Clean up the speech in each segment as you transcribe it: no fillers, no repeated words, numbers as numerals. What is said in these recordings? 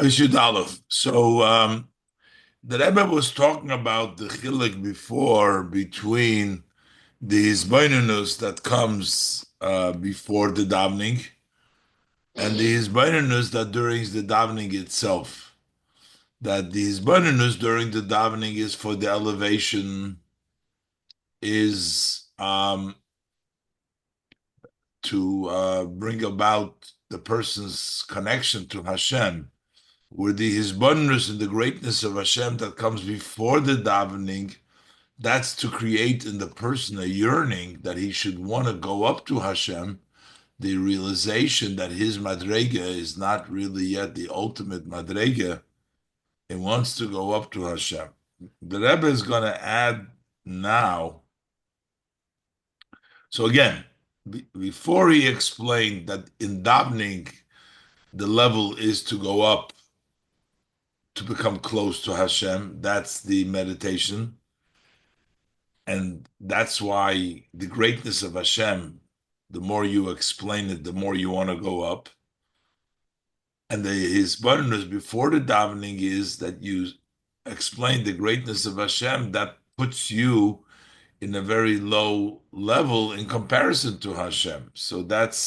Ishud Aleph. So the Rebbe was talking about the chilek before between the hisbonenus that comes before the davening and the hisbonenus that during the davening itself. That the hisbonenus during the davening is for the elevation, is to bring about the person's connection to Hashem, where the hisbonenus and the greatness of Hashem that comes before the davening, that's to create in the person a yearning that he should want to go up to Hashem, the realization that his madrega is not really yet the ultimate madrega. He wants to go up to Hashem. The Rebbe is going to add now. So again, before he explained that in davening, the level is to go up to become close to Hashem. That's the meditation. And that's why the greatness of Hashem, the more you explain it, the more you want to go up. And his bonus before the davening is that you explain the greatness of Hashem that puts you in a very low level in comparison to Hashem. So that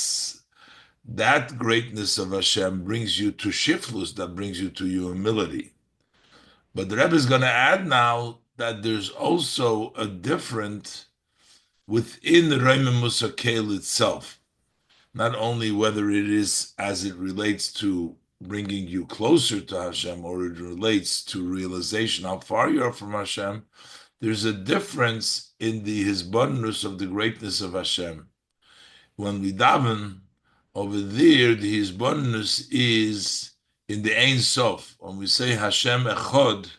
greatness of Hashem brings you to shiftlus, that brings you to humility. But the Rebbe is going to add now that there's also a different within the Reimim Musakel itself, not only whether it is as it relates to bringing you closer to Hashem or it relates to realization how far you are from Hashem, there's a difference in the hisbonenus of the greatness of Hashem. When we daven, over there, the hisbonenus is in the Ein Sof. When we say Hashem Echod,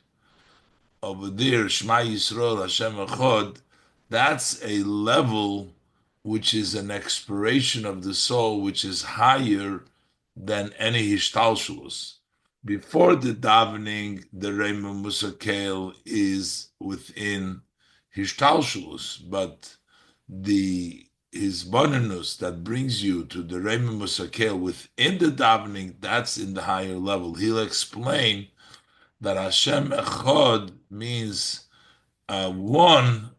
over there, Shema Yisrael, Hashem Echod, that's a level which is an expiration of the soul, which is higher than any hishtalshelus. Before the davening, the Reima Musakel is within hishtalshelus, but the hisbonenus that brings you to the Reima Musakel within the davening, that's in the higher level. He'll explain that Hashem Echad means one,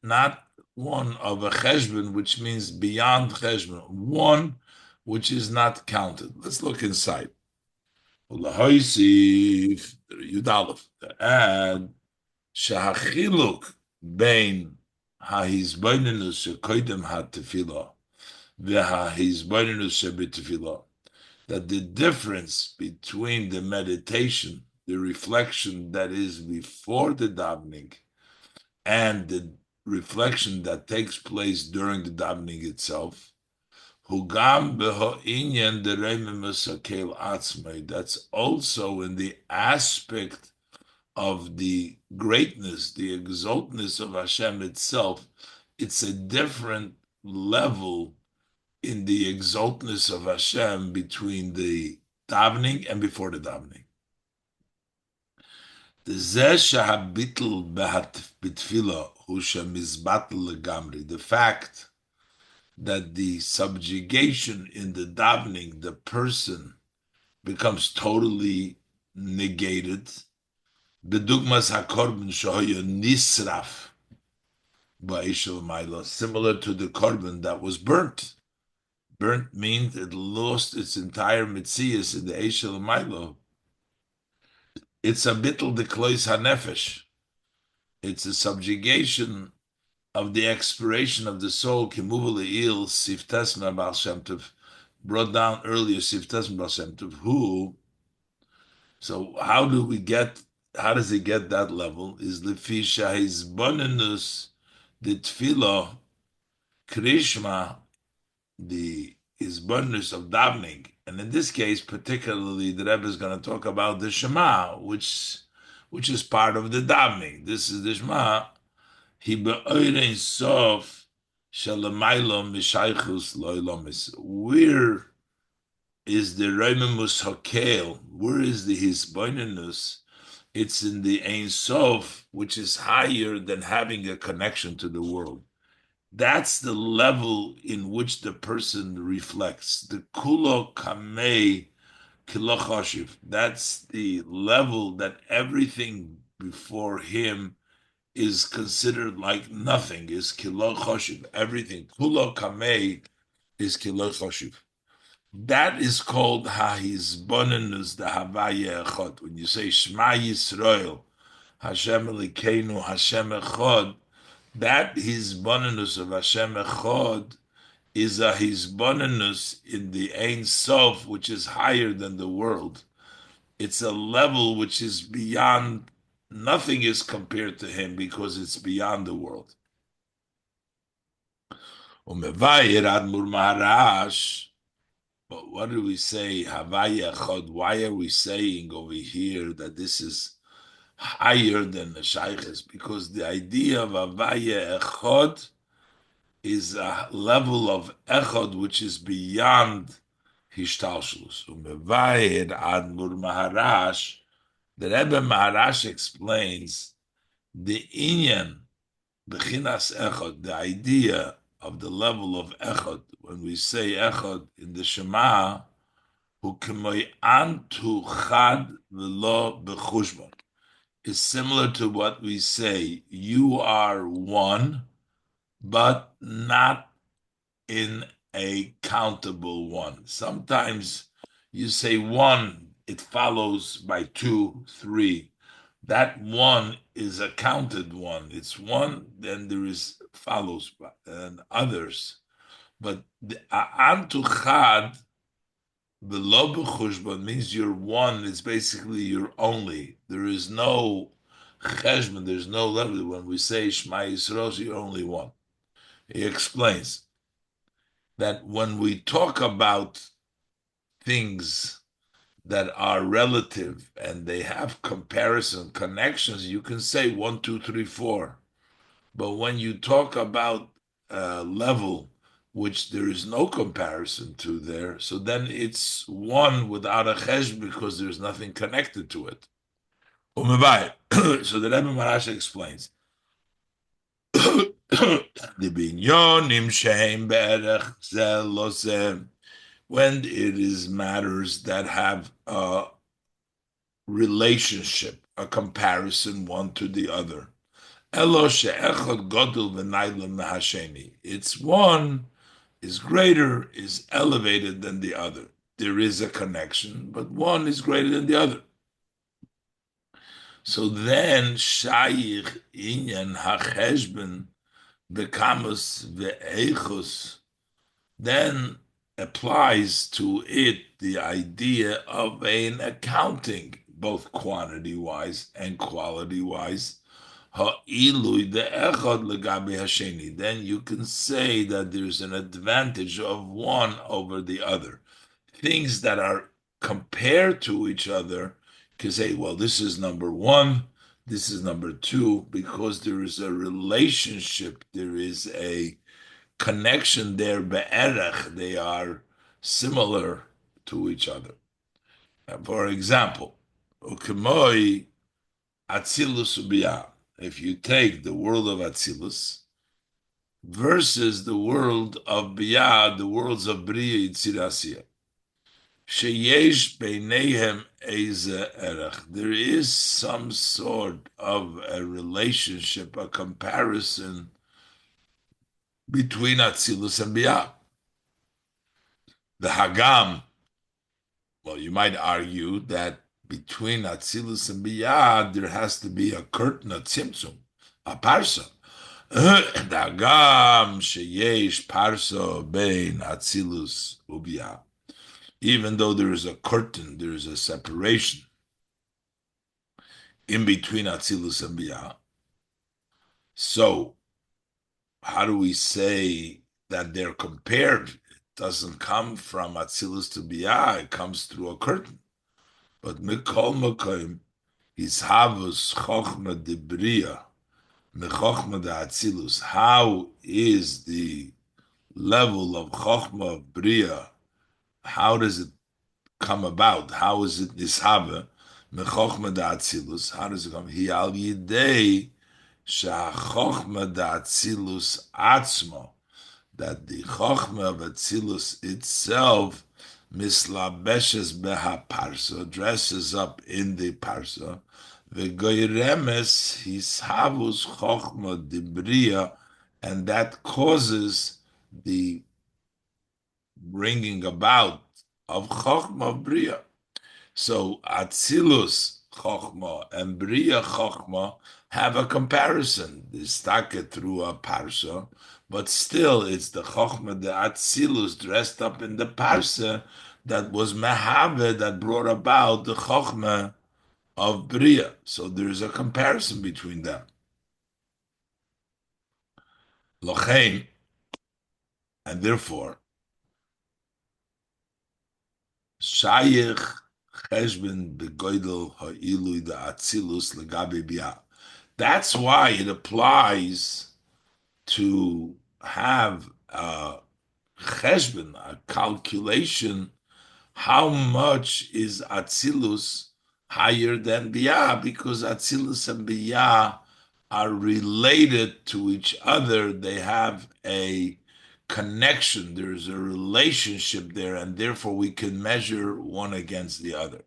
not one of a cheshbon, which means beyond cheshbon, one which is not counted. Let's look inside. Lahoisif Yudalef, and shahachiluk bein hahizbonenus shekoidem hatefila v'hahizbonenus shebetefila, that the difference between the meditation, the reflection that is before the davening, and the reflection that takes place during the davening itself, hugam beho'inyan dereimimusakel atzmei, that's also in the aspect of the greatness, the exaltness of Hashem itself. It's a different level in the exaltness of Hashem between the davening and before the davening. The fact that the subjugation in the davening, the person becomes totally negated. Bedugmas hakorban shoya nisraf ba'ishel ma'ila, similar to the korban that was burnt. Burnt means it lost its entire mitzias in the Eishel Milo. It's a bittul de klois hanefesh. It's a subjugation of the expiration of the soul. Kimuvel il siftesma Baal Shem Tov, brought down earlier siftesma Baal Shem Tov. Who? So how does he get that level? Is lefisha his bonenus the tefillah krishma, the hisbonenus of davening, and in this case, particularly, the Rebbe is going to talk about the Shema, which is part of the davening. This is the Shema. He be'oirein sof shalamaylom mishaychus loylomis. Where is the Reimemus Hakel? Where is the hisbonenus? It's in the Ein Sof, which is higher than having a connection to the world. That's the level in which the person reflects. The kulo kamei kilachoshiv. That's the level that everything before him is considered like nothing, is kilachoshiv. Everything, kulo kamei, is kilachoshiv. That is called hahizbonenus the havaya echad. When you say Shema Yisrael, Hashem Elokeinu, Hashem Echad, that hizbonenus of Hashem Echad is a hizbonenus in the Ein Sof, which is higher than the world. It's a level which is beyond, nothing is compared to him because it's beyond the world. Umevayir Admur Maharash. But what do we say? Havaya Echad. Why are we saying over here that this is higher than the Shaykhs? Because the idea of Havaya Echad is a level of Echad which is beyond Hishtalshlus. Umevayed Admur Maharash, the Rebbe Maharash explains the Inyan, Bechinas Echad, the idea of the level of Echad. When we say Echad in the Shema, Hu K'moi Antu Chad V'lo B'chushbon, is similar to what we say, you are one, but not in a countable one. Sometimes you say one, it follows by two, three. That one is a counted one. It's one, then there is follows by, and others. But the antuchad below b'chushbon means you're one. It's basically you're only. There is no cheshbon. There's no level. When we say Shema Yisrael, you're only one. He explains that when we talk about things that are relative and they have comparison connections, you can say 1, 2, 3, 4. But when you talk about a level which there is no comparison to there, so then it's one without a chesh because there's nothing connected to it. So the Rebbe Marash explains. When it is matters that have a relationship, a comparison one to the other. It's one is greater, is elevated than the other. There is a connection, but one is greater than the other. So then, Shayich Inyan HaCheshben Bekamus Ve'echus, then applies to it the idea of an accounting, both quantity-wise and quality-wise. Ha'ilui de'echad legabe hasheni. Then you can say that there's an advantage of one over the other. Things that are compared to each other can say, well, this is number one, this is number two, because there is a relationship, there is a connection there, be'erech, they are similar to each other. For example, ukemoi atzilus ubiyah. If you take the world of Atzilus versus the world of Biyah, the worlds of Bria Yitzirasiyah, sheyesh beineihem eze erech. There is some sort of a relationship, a comparison between Atzilus and Biyah. The Hagam, well, you might argue that between Atzilus and Biyah, there has to be a curtain, a tzimtzum, a parsa. Dagam sheyesh parsa bein Atzilus ubiyah. Even though there is a curtain, there is a separation in between Atzilus and Biyah. So, how do we say that they're compared? It doesn't come from Atzilus to Biyah, it comes through a curtain. But Mikol Makoim is Havus Chochma de Bria, Mechochma de Atzilus. How is the level of Chochma of Bria? How does it come about? How is it Nishave? Mechochma de Atzilus. How does it come? Hi al Yidei Chochma de Atzilus Atzmo. That the Chochma of Atzilus itself mislabeshes beha parsa, dresses up in the parsa, vegoyremes hishavus chochma dibria, and that causes the bringing about of chochma bria. So Atzilus Chochma and Bria Chochma have a comparison. They stack it through a parsha, but still it's the Chochma, the Atzilus dressed up in the parsha that was Mehave that brought about the Chochma of Bria. So there's a comparison between them. Lochein, and therefore, Shayich Cheshbon Begoidel Ha'ilui the Atzilus Legabe Bia. That's why it applies to have a cheshbon, a calculation, how much is Atzilus higher than Biyah, because Atzilus and Biyah are related to each other. They have a connection, there's a relationship there, and therefore we can measure one against the other.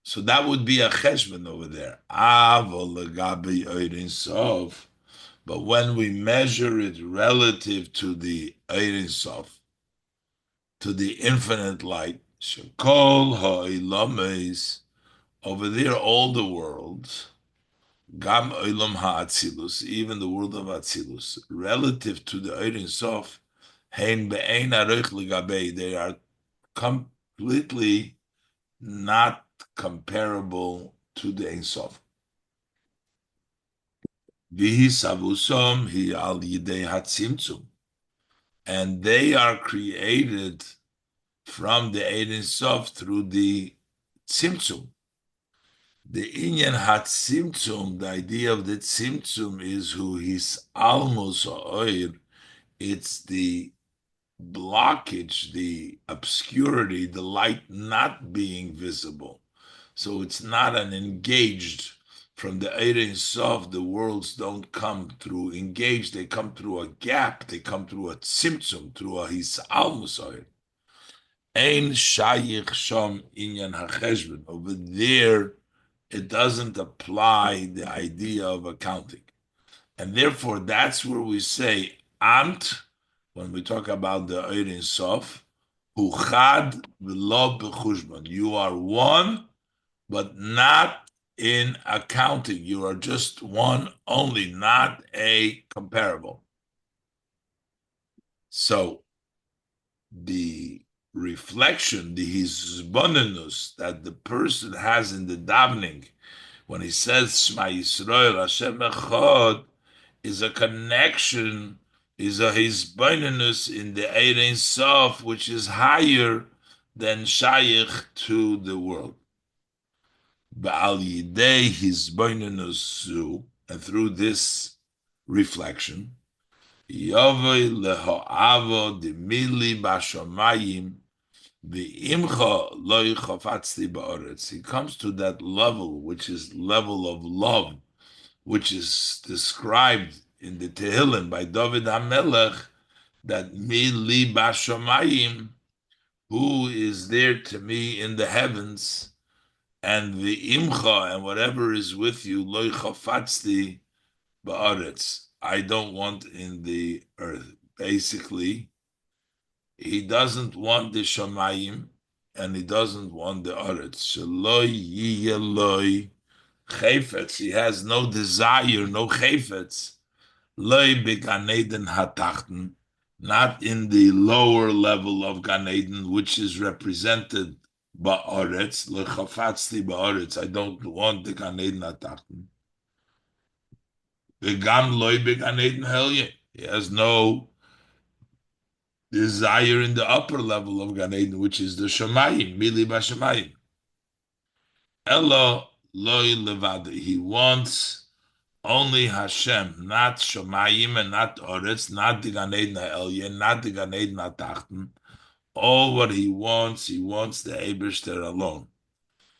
So that would be a cheshbon over there. But when we measure it relative to the Ein Sof, to the infinite light, Shekol Ha'ilames, over there all the worlds, Gam Olam Ha'atzilus, even the world of Atzilus, relative to the Ein Sof, Hein Be'ein Aroich Ligabei, they are completely not comparable to the Ein Sof. Vihi Savusom Hi Al Yidei Hatzimtzum, and they are created from the Ein Sof through the Tzimtzum. The Inyan HaTzimtzum, the idea of the Tzimtzum is who his almos oir, it's the blockage, the obscurity, the light not being visible. So it's not an engaged. From the Ein Sof, the worlds don't come through engaged, they come through a gap, they come through a Tzimtzum, through a his almos oir. Ein shayich shom inyan hacheshbon. Over there, it doesn't apply the idea of accounting. And therefore, that's where we say, Amt, when we talk about the Ein Sof, hu chad v'lo b'chushbon. You are one, but not in accounting. You are just one only, not a comparable. So, the reflection, the hisbonenus that the person has in the davening when he says Shema Yisrael Hashem Echad is a connection, is a hisbonenus in the Ein Sof, which is higher than Shaykh to the world. Ba'al Yidei hisbonenus, and through this reflection, Yovei leho'avo demili bashamayim v'imcha lo chafatzti ba'oretz. He comes to that level, which is level of love, which is described in the Tehillim by David HaMelech, that mili bashamayim, who is there to me in the heavens, and v'imcha, and whatever is with you, lo chafatzti ba'oretz. I don't want in the earth. Basically, he doesn't want the shamayim and he doesn't want the earth. Shaloi yiyeloi chayfetz. He has no desire, no chayfetz. Loi began Eden hatachten, not in the lower level of Gan Eden, which is represented by Oretz. Lo chafatzti ba'oretz. I don't want the Gan Eden hatachten. He has no desire in the upper level of Gan Eden, which is the Shemayim, Mili Bashemayim. Elo loy levada. He wants only Hashem, not Shemayim and not Oretz, not the Gan Eden Elyon, not the Gan Eden Tachten. All what he wants the Eibishter alone.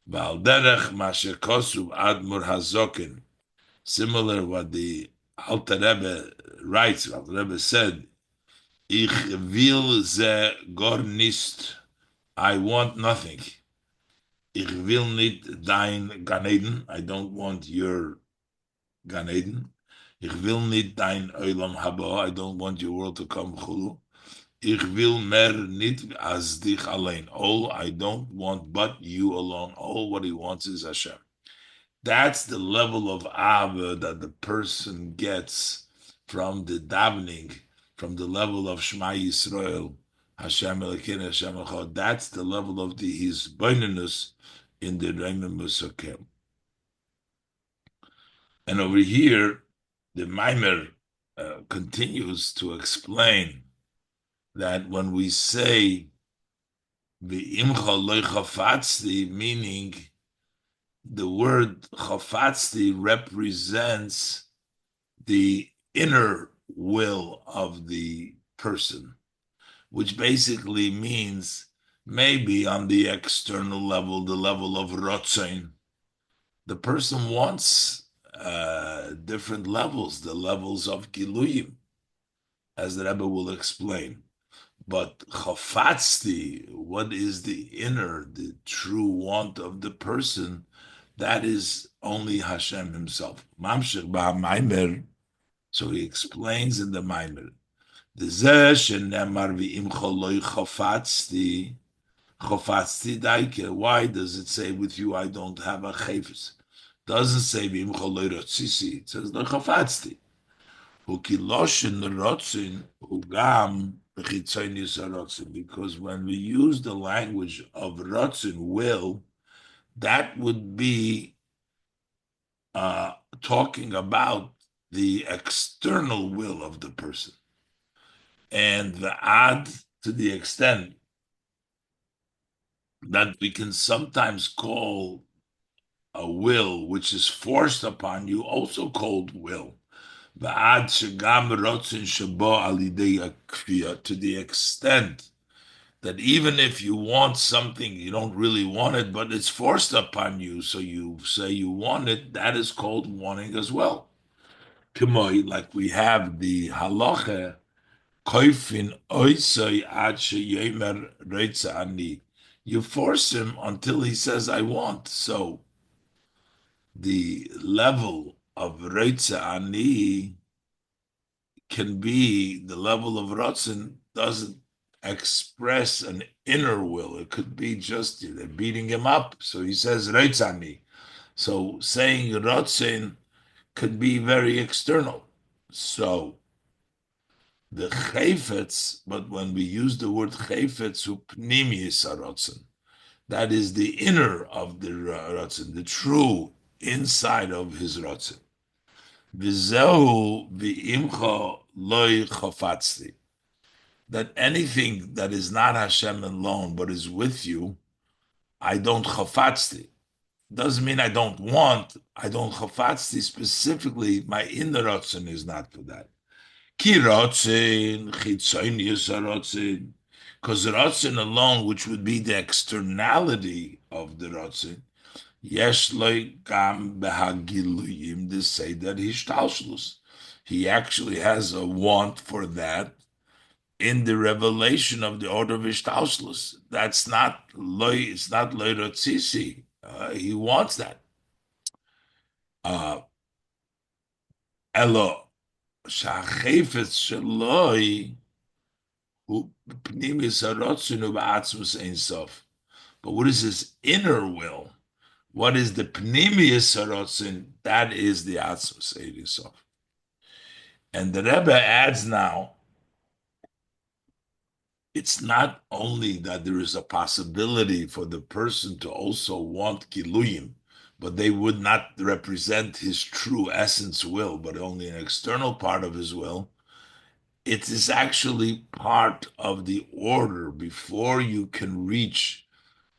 Val derech masher kosuv admur hazokin. Similar what the Alter Rebbe writes, Alter Rebbe said Ich will ze gar nicht. I want nothing. Ich will nicht dein Gan Eden. I don't want your Gan Eden. Ich will nicht dein Olam Haba. I don't want your world to come chulu. Ich will mehr nicht als dich allein. All I don't want but you alone. All what he wants is Hashem. That's the level of Ava that the person gets from the davening, from the level of Shema Yisrael, Hashem Elokeinu, Hashem Echad. That's the level of his boniness in the Reimim Musakim. And over here, the Maimer continues to explain that when we say V'imcha loy chafatzti, meaning the word chafatzti represents the inner will of the person, which basically means maybe on the external level, the level of rotzain, the person wants different levels, the levels of giluyim, as the Rebbe will explain. But chafatzti, what is the inner, the true want of the person, that is only Hashem himself. Mamshech ba'maimer, so he explains in the Maimer, the zeh shenemar v'imcha loy chafatzti, chafatzti daike. Why does it say with you I don't have a chayfetz? Doesn't say v'imcha loy rotzisi. It says loy chafatzti. Ukiloshin rotzin ugam b'chitzonius harotzin. Because when we use the language of rotzin, will, that would be talking about the external will of the person. And the ad, to the extent that we can sometimes call a will which is forced upon you also called will. The ad shegam rotzin shabo alidei akfiyah, to the extent that even if you want something, you don't really want it, but it's forced upon you, so you say you want it, that is called wanting as well. K'moi, like we have the halacha, koifin oisai ad sheyemer reitza ani. You force him until he says, I want. So the level of reitza ani can be, the level of rotzen doesn't express an inner will. It could be just they're beating him up. So he says reitza ani. So saying rotzen could be very external. So the chayfetz, but when we use the word chayfetz, who pnimi sarotzen, that is the inner of the rotzen, the true inside of his rotzen. V'zehu v'imcha loy chafatzti, that anything that is not Hashem alone but is with you, I don't chafatzti. Doesn't mean I don't want. I don't chafatzti specifically. My inner rotzen is not for that. Ki rotzen chitzonius rotzen, because rotzen alone, which would be the externality of the rotzen, yesh loy gam behagiluyim, to say that hishtalshlus. He actually has a want for that in the revelation of the order of hishtalshlus. That's not loy. It's not loy rotzisi. He wants that. Elo shachefetz sheloi hu pnimis harotzin u'ba'atzmus ein sof. But what is his inner will? What is the pnimius harotzin? That is the atzmus ein sof. And the Rebbe adds now, it's not only that there is a possibility for the person to also want giluyim, but they would not represent his true essence will, but only an external part of his will. It is actually part of the order before you can reach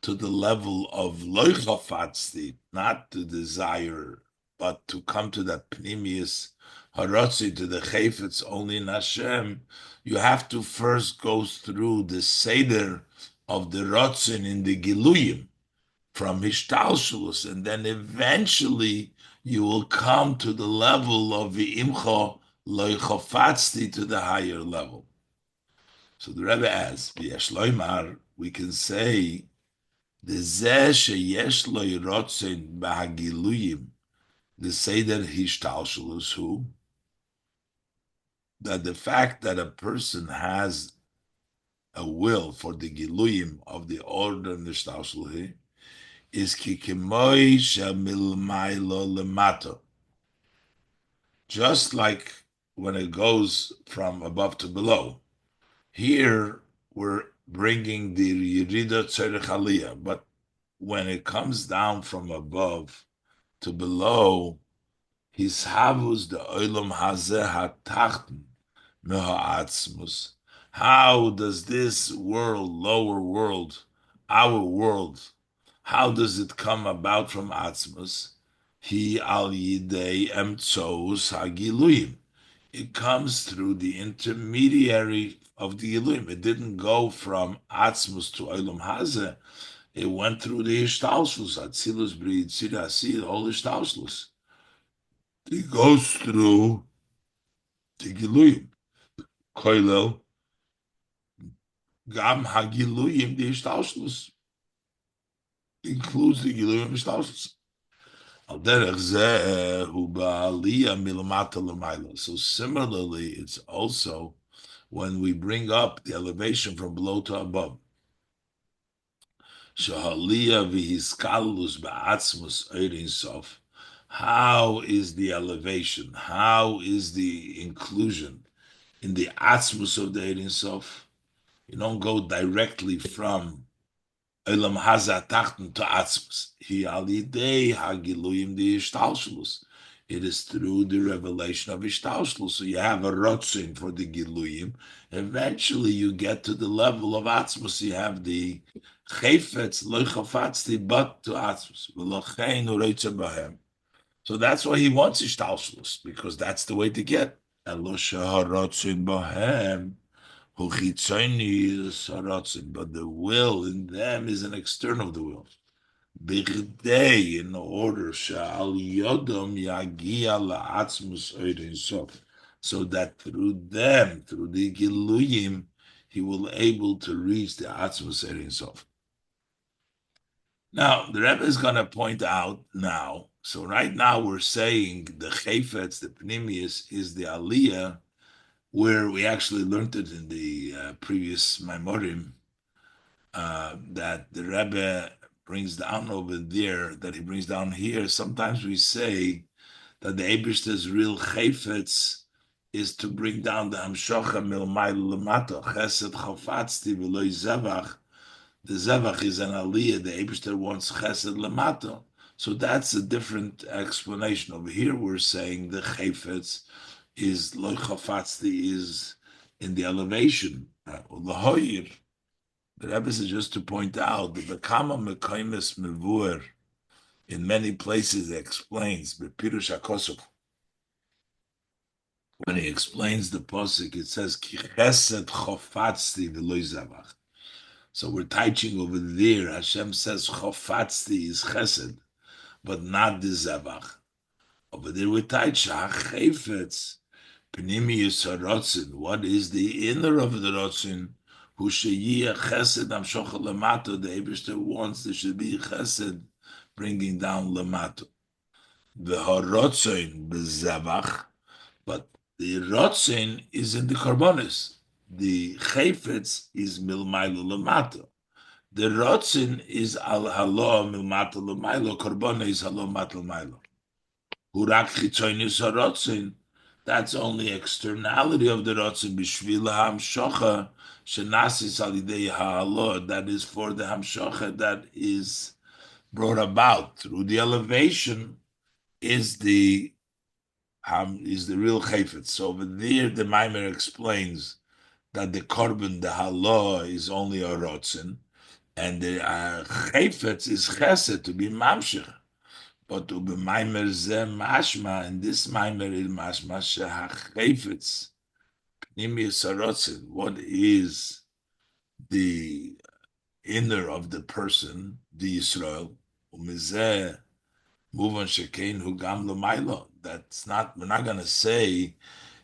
to the level of loy chafatzti, not to desire, but to come to that pnimius harotzi, to the chayfetz only in Hashem. You have to first go through the seder of the rotzin in the giluyim from hishtalshelus, and then eventually you will come to the level of v'imcha loy chafatzti, to the higher level. So the Rebbe adds, "V'yesh loymar," we can say, "The zeh sheyesh lo yirotzein b'hagiluyim," the seder hishtalshelus, who that the fact that a person has a will for the giluyim of the order nishtalshelu is kikimoi shemilmailo lemato, just like when it goes from above to below. Here we're bringing the Yerida Tzerech Aliyah, but when it comes down from above to below, his havus the olam hazeh hatachten meha'atzmus. How does this world, lower world, our world, how does it come about from atzmus? He al yidei emtzos hagiluyim. It comes through the intermediary of the Elohim. It didn't go from Atzmus to Olam Hazeh. It went through the Ishtalshlus, Atzilus, Brid, Sira, Asil, all Ishtalshlus. It goes through the Giluyim. Koilel, Gam HaGiluyim, the Ishtalshlus. Includes the Giluyim Ishtalshlus. Al derech zeh hu ba'aliyah milamata l'mayla. So similarly, it's also when we bring up the elevation from below to above. Shahaliyah v'hiskalus ba'atzmus eirin sof. How is the elevation? How is the inclusion in the atzmus of the eirin sof? You don't go directly from Elam Haza Tachten to Atzmus. He alidei hagiluyim di ishtalshlus. It is through the revelation of ishtalshlus. So you have a rotzin for the giluyim. Eventually you get to the level of Atzmus. You have the chayfetz loichafatzti but to Atzmus. V'lochein ureitza bahem. So that's why he wants ishtalshlus, because that's the way to get. Elosha harotzin bahem. But the will in them is an external the will. B'chidei, in order shall yodom yagia la'atzmus oirin sof, so that through them, through the giluyim, he will able to reach the atzmus oirin sof. Now the Rebbe is going to point out now. So right now we're saying the chayfetz, the pnimius, is the aliyah, where we actually learned it in the previous Maimorim, that the Rebbe brings down over there, that he brings down here. Sometimes we say that the Eibishter's real chayfetz is to bring down the hamshocha milmayl lemato, chesed chofatzti v'loi zevach. The zevach is an aliyah. The Eibishter wants chesed lemato. So that's a different explanation. Over here we're saying the chayfetz is loy chafatzti, is in the elevation. Lahoyir, the Rebbe is just to point out that the kama mekaymes mevur in many places explains bepirush hakosuk. When he explains the posuk, it says ki chesed chafatzti v'loy zavach. So we're teaching over there. Hashem says chafatzti is chesed, but not the zavach. Over there we're teaching chayfetz. Pnimius harotzin. What is the inner of the rotzin? Who sheyiyah chesed amshocha lemato. The Eibishter wants there should be chesed bringing down lemato. The harotzin bezavach, but the rotzin is in the karbonis. The chayfetz is milmailo lemato. The rotzin is al halo milmato lemailo. Karbona is halo mato lemailo. Hurak chitzonius harotzin. That's only externality of the rotzin b'shvila hamshocha shenasis alidei ha'alor. That is for the hamshocha that is brought about through the elevation is the real chayfetz. So over there, the Maimer explains that the korban, the halor, is only a rotzin, and the chayfetz is chesed to be mamshech. But ube maimer ze mashma, and this maimer is mashma shehachayfetz pnimius harotzin. What is the inner of the person, the Yisrael? Umizeh muvan shekein hu gam l'maylo. That's not. We're not going to say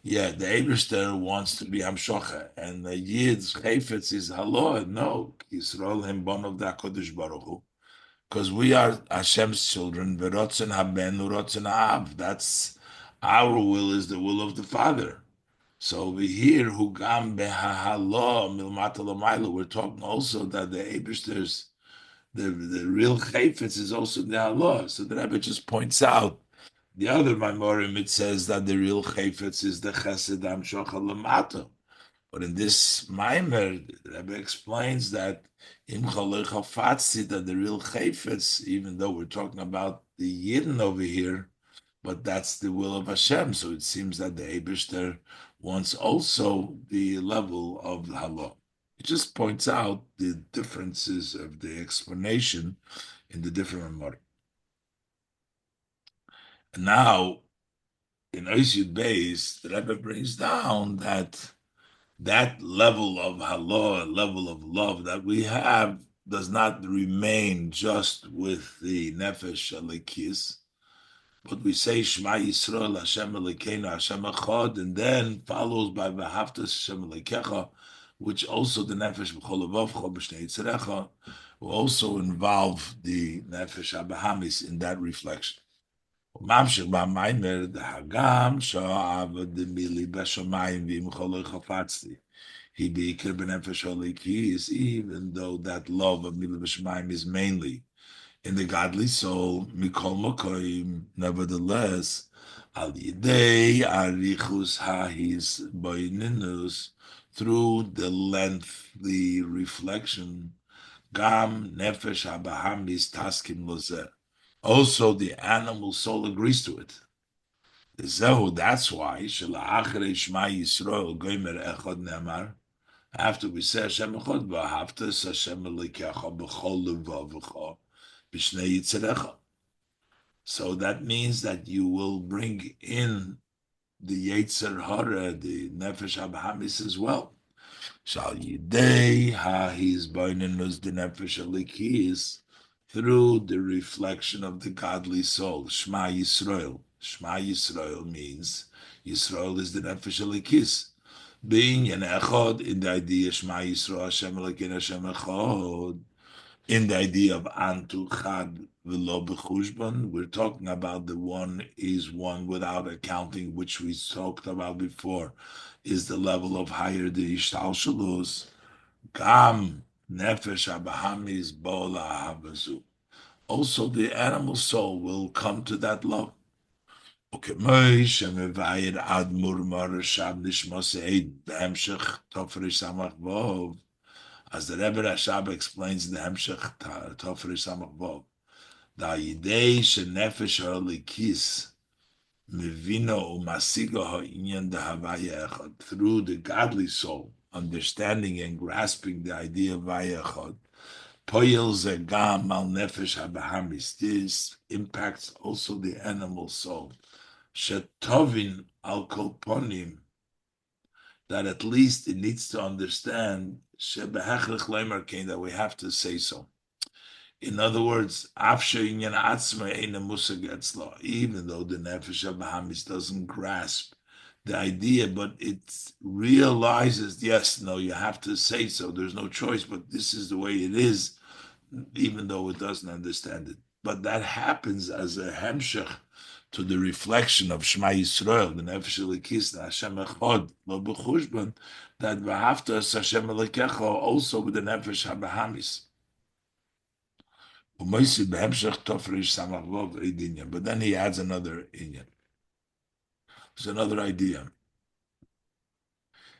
Yeah, the Eberster wants to be Hamshocha, and the Yid's Chayfetz is Halo. No, Yisrael him bon of the Hakadosh Baruch Hu, because we are Hashem's children. V'rotzen haben urotzen ha'av. That's our will is the will of the Father. So over here, who gam behahalo milmata l'maylo. We're talking also that the Eberster's the real Chayfetz is also the Allah. So the Rebbe just points out the other Maimorim, it says that the real Chayfetz is the Chesed Hamshocha Lamata. But in this Maimer, the Rebbe explains that Im Chalecha Fatzi, that the real Chayfetz, even though we're talking about the Yidden over here, but that's the will of Hashem. So it seems that the Eibishter wants also the level of Halal. It just points out the differences of the explanation in the different Maimorim. And now, in Oisyud Beis, the Rebbe brings down that that level of halal, level of love that we have, does not remain just with the nefesh alikis, but we say Shema Yisrael Hashem Elokeinu Hashem Echad, and then follows by V'ahavtas Hashem Elokecha, which also the nefesh b'chol levavcha b'shnei yitzarecha will also involve the nefesh abahamis in that reflection. ממשיך במיימר, הגם שהעבד דמילי בשמיים ואם כל חפצתי, he בעיקר בנפש הליקis, even though that love of מילי בשמיים is mainly in the godly soul, mikol mokoim, nevertheless, al yidei arichus hahis boininus, through the lengthy reflection, gam nefesh habahamis taskim lozeh. Also, the animal soul agrees to it. That's why after we say Hashem Echad, v'ahavtas Hashem Elokecha b'chol levavecha b'shnei yitzarecha. So that means that you will bring in the Yetzer Hara, the Nefesh Habahamis as well. Shal Yidei ha'his boinenus the Nefesh Elikis, through the reflection of the godly soul. Shema Yisrael. Shema Yisrael means Yisrael is the Nefesh Elikis. Being an Echad in the idea Shema Yisrael Hashem Elokeinu Hashem Echad, in the idea of Antu Chad V'lo B'chushban, we're talking about the one is one without accounting, which we talked about before, is the level of higher the Ishtalshalus. Gam Nefesh Abahamis Bola Habazu. Also, the animal soul will come to that love. Okay, Ad Murmar Shab Nishmos Eid Hemshech Tofrish Samach Vov, as the Rebbe Rashab explains in the Hemshech Tofrish Samach Vov, Da Yidei Shenefesh Halikis Mevino Umasigo Ha'inyan Dahavaya Echad, through the godly soul, understanding and grasping the idea of Vaya Echad, Poyel Zegam Al Nefesh Habahamis, this impacts also the animal soul. Shetovin Al Kolponim, that at least it needs to understand that we have to say so. In other words, even though the Nefesh Habahamis doesn't grasp the idea, but it realizes, yes, no, you have to say so. There's no choice, but this is the way it is, even though it doesn't understand it. But that happens as a hemshech to the reflection of Shema Yisrael, the Nefesh Elikis, Hashem Echad, Lo B'chushban, that V'ahavtas Hashem Elokecha, also with the Nefesh Habahamis. But then he adds another inyan. There's another idea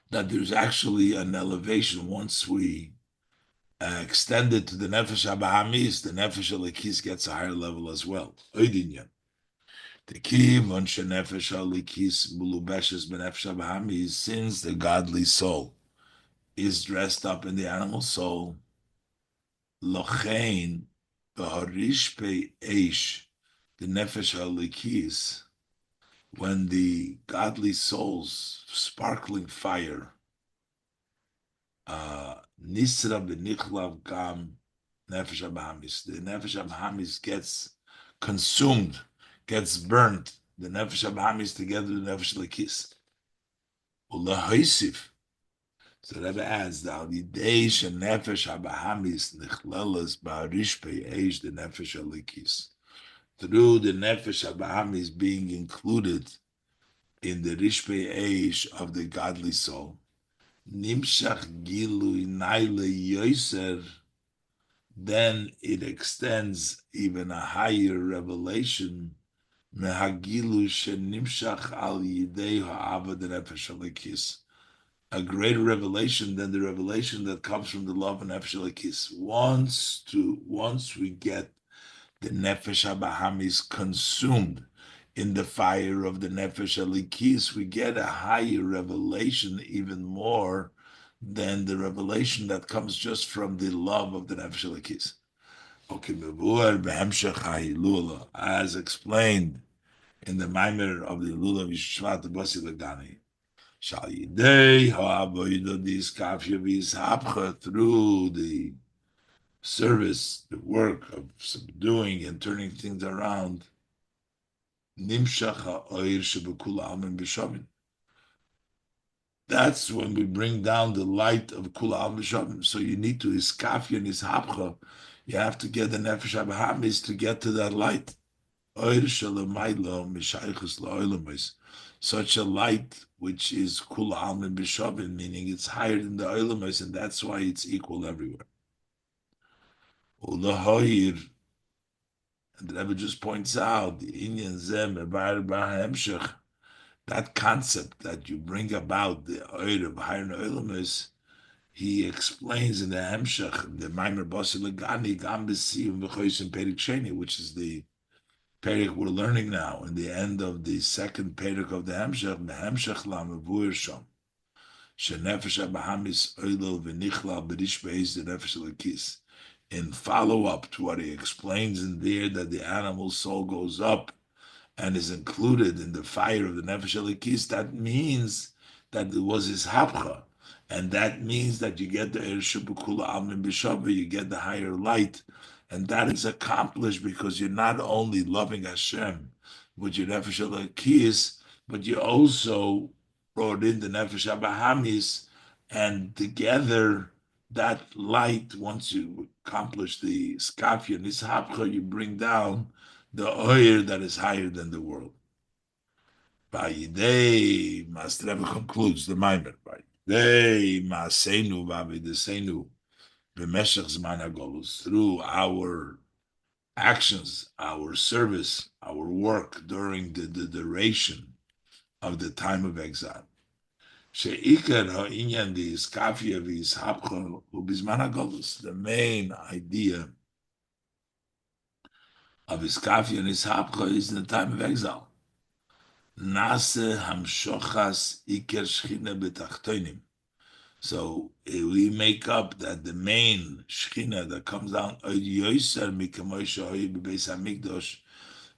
that there's actually an elevation once we extend it to the Nefesh Habahamis, the Nefesh Elikis gets a higher level as well. The Kivon Shenefesh Elikis Mulubeshes Benefesh Habahamis, since the godly soul is dressed up in the animal soul, Lochein B'harishpei Eish, the Nefesh Elikis, when the godly soul's sparkling fire, Nisra B'nichlav Gam Nefesh Habahamis, the Nefesh Habahamis gets consumed, gets burnt, the Nefesh Habahamis together with the Nefesh Elikis. Ulahaisif. So the Rebbe adds that Yidei Nefesh Habahamis Nichlelas Ba'arishpei Eish the Nefesh Alikis. Through the Nefesh Habahamis being included in the Rishpei Eish of the godly soul, Nimshach Gilu Inayle Yoiser, then it extends even a higher revelation Mehagilu Shenimshach Al Yidei Ha'avad Nefesh Alikis, a greater revelation than the revelation that comes from the love of Nefesh Elokis. Once we get the Nefesh Habahamis consumed in the fire of the Nefesh Elokis, we get a higher revelation, even more than the revelation that comes just from the love of the Nefesh Elokis. Okay, as explained in the Maimer of the Lulav Yishvat Basi Legani. Through the service, the work of subduing and turning things around, that's when we bring down the light of Kula Al Mishavim. So you need to iskafia and ishapcha. You have to get the nefesh habahamis to get to that light. Such a light which is kula almin b'shavin, meaning it's higher than the oilamos, and that's why it's equal everywhere. And the Rebbe just points out the inyan zem that concept that you bring about the oil of higher oilamos. He explains in the Hemshech, the Maimer Basi Legani, Gam B'Siyum V'Choysim Perik Sheni, which is the Perik we're learning now, in the end of the second Perik of the Hemshech, Mehemshech Lamavur Shom, Shenefesh Abahamis Oilo V'Nichlal B'Rish Beis the Nefesh Lekis. In follow-up to what he explains in there, that the animal soul goes up and is included in the fire of the Nefesh Lekis, that means that it was his hapcha. And that means that you get the Ershubukula Amim B'Shavah, you get the higher light. And that is accomplished because you're not only loving Hashem with your Nefesh Elokis, but you also brought in the Nefesh Abahamis, and together that light, once you accomplish the Skafia and Ishapcha, you bring down the oil that is higher than the world. Vayidei, Master Rebbe concludes the Maimer. Vayidei, Maasenu, Vavidesenu, B'meshech Zman HaGolus, through our actions, our service, our work during the duration of the time of exile. She'ikar ha'inyan di iskafia v'ishapcha u'bizman HaGolus, the main idea of iskafia and ishapcha is in the time of exile. Nase hamshochas iker shchina betachtonim. So we make up that the main shchina that comes down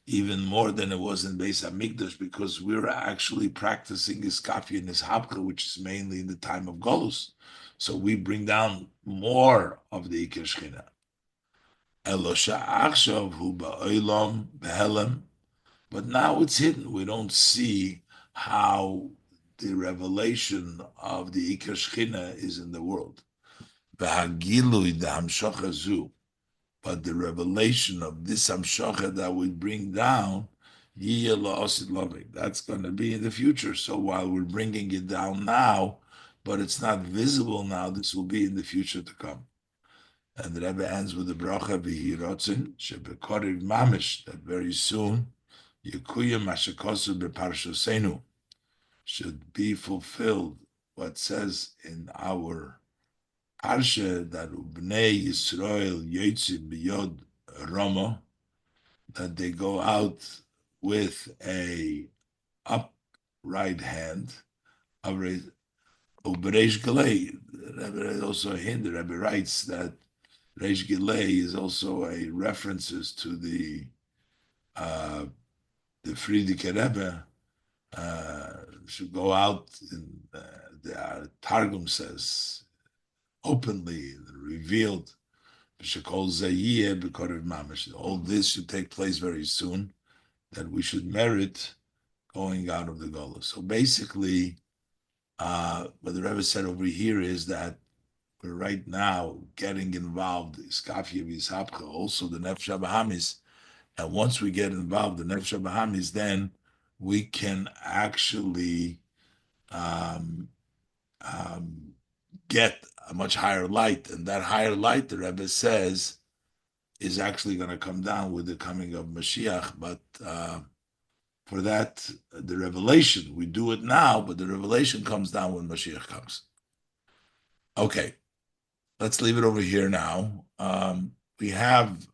even more than it was in Beis Hamikdash, because we're actually practicing iskafia and ishapcha, which is mainly in the time of Golus. So we bring down more of the iker shchina. Elosha achshav hu ba'olam behelem. But now it's hidden. We don't see how the revelation of the Iker Shechina is in the world. But the revelation of this Hamshocha that we bring down, that's going to be in the future. So while we're bringing it down now, but it's not visible now, this will be in the future to come. And the Rebbe ends with the bracha v'hirotzin shebekoriv mamish, that very soon Yekuyim Mashakosu Beparshosenu should be fulfilled what says in our Parsha that Ubnei Yisrael Yotzim B'Yod Rama, that they go out with a upright hand. Ubreish Galei, the Rebbe also a hint. The Rebbe writes that Reish Galei is also a references to the Friedrich Rebbe should go out, and the Targum says openly, revealed, all this should take place very soon, that we should merit going out of the Gola. So basically, What the Rebbe said over here is that we're right now getting involved, Skafia Vishapcha, also the Nefesh Bahamis. And once we get involved in Nefesh Bahamis, then we can actually um, um, get a much higher light. And that higher light, the Rebbe says, is actually going to come down with the coming of Mashiach. But for that, the revelation, we do it now, but the revelation comes down when Mashiach comes. Okay, let's leave it over here now. We have